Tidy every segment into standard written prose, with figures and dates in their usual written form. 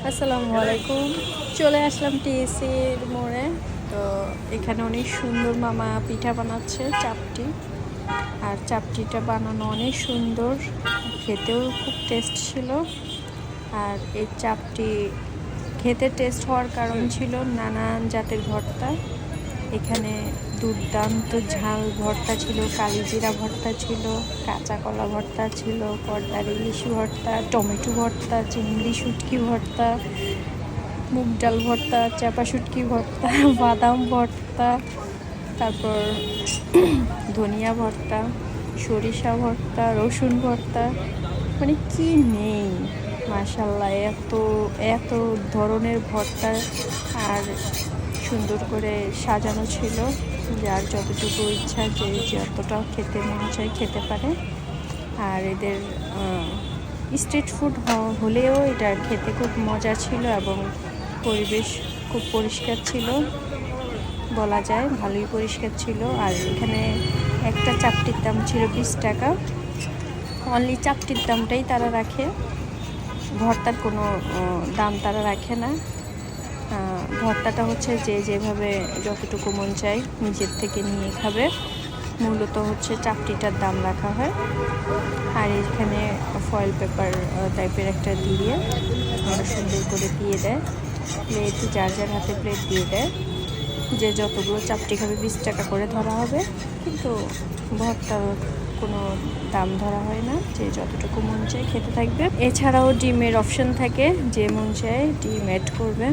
আসসালামু আলাইকুম। চলে আসলাম টিএসির মোড়ে। তো এখানে অনেক সুন্দর মামা পিঠা বানাচ্ছে, চাপটি। আর চাপটিটা বানানো অনেক সুন্দর, খেতেও খুব টেস্ট ছিল। আর এই চাপটি খেতে টেস্ট হওয়ার কারণ ছিল নানান জাতের ভর্তা। এখানে দুর্দান্ত ঝাল ভর্তা ছিল, কালিজিরা ভর্তা ছিল, কাঁচা কলা ভর্তা ছিল, পর্দার ইলিশ ভর্তা, টমেটো ভর্তা, চিংড়ি শুটকি ভর্তা, মুগ ডাল ভর্তা, চাপা শুটকি ভর্তা, বাদাম ভর্তা, তারপর ধনিয়া ভর্তা, সরিষা ভর্তা, রসুন ভর্তা, মানে কি নেই। মাশাল্লাহ, এত এত ধরনের ভর্তা আর সুন্দর করে সাজানো ছিল। যার যতটুকু ইচ্ছা, যে যতটা খেতে মন চায় খেতে পারে। আর এদের স্ট্রিট ফুড হলেও এটা খেতে খুব মজা ছিল এবং পরিবেশ খুব পরিষ্কার ছিল, বলা যায় ভালোই পরিষ্কার ছিল। আর এখানে একটা চাপটির দাম ছিল 20 টাকা। অনলি চাপটির দামটাই তারা রাখে, ভর্তার কোনো দাম তারা রাখে না। ভর্তাটা হচ্ছে যে যেভাবে যতটুকু মন চায় নিজের থেকে নিয়ে খাবে। মূলত হচ্ছে চাপটিটার দাম রাখা হয়। আর এখানে ফয়েল পেপার টাইপের একটা দিয়ে সুন্দর করে দিয়ে দেয় প্লেট, যার যার হাতে প্লেট দিয়ে দেয়। যে যতগুলো চাপটি খাবে 20 টাকা করে ধরা হবে, কিন্তু ভর্তার কোনো দাম ধরা হয় না, যে যতটুকু মন চায় খেতে থাকবে। এছাড়াও ডিমের অপশন থাকে, যে মন চায় ডিম অ্যাড করবে,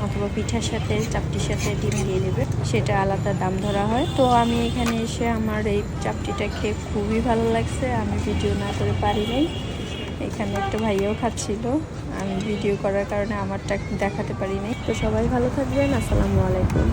অথবা পিঠার সাথে চাপটির সাথে ডিম দিয়ে দেবে, সেটা আলাদা দাম ধরা হয়। তো আমি এখানে এসে আমার এই চাপটিটা খেয়ে খুবই ভালো লাগছে। আমি ভিডিও না করে পারি নাই। এখানে একটা ভাইয়াও খাচ্ছিল, আমি ভিডিও করার কারণে আমারটা দেখাতে পারি নাই। তো সবাই ভালো থাকবেন। আসসালামু আলাইকুম।